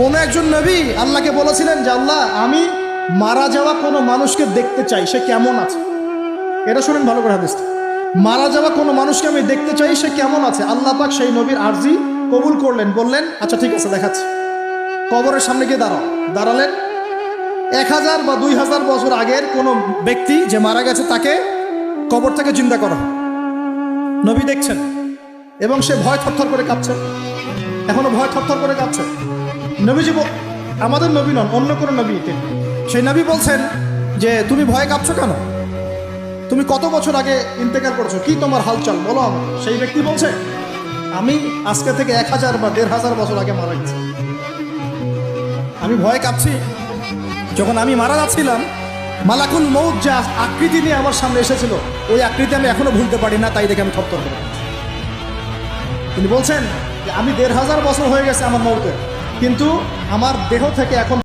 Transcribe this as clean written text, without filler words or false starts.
কোন একজন নবী আল্লাহকে বলেছিলেন যে আল্লাহ আমি মারা যাওয়া কোনো মানুষকে দেখতে চাই, সে কেমন আছে। এটা শুনেন ভালো করে হাদিসটা। মারা যাওয়া কোনো মানুষকে আমি দেখতে চাই, সে কেমন আছে। আল্লাহ পাক সেই নবীর আরজি কবুল করলেন, বললেন আচ্ছা ঠিক আছে দেখাচ্ছি। কবরের সামনে গিয়ে দাঁড়ালেন। 1000 বা 2000 বছর আগের কোনো ব্যক্তি যে মারা গেছে তাকে কবর থেকে চিন্তা করা, নবী দেখছেন এবং সে ভয় থরথর করে কাঁপছে, এখনো ভয় থরথর করে কাঁপছে। নবীজি আমাদের নবী নন, অন্য কোনো নবী। সেই নবী বলছেন যে তুমি ভয় কাঁপছো কেন, তুমি কত বছর আগে ইন্তেকাল করছো, কি তোমার হালচাল বলো আমাকে। সেই ব্যক্তি বলছে আমি আজকে থেকে 1000 বা 1500 বছর আগে মারা গেছি। আমি ভয় কাঁপছি, যখন আমি মারা যাচ্ছিলাম মালাকুল মউত যা আকৃতি নিয়ে আমার সামনে এসেছিল, ওই আকৃতি আমি এখনো ভুলতে পারি না, তাই দেখে আমি থরথর করে। তিনি বলছেন যে আমি 1500 বছর হয়ে গেছে আমার মউতের, কিন্তু আমার দেহ থেকে এখন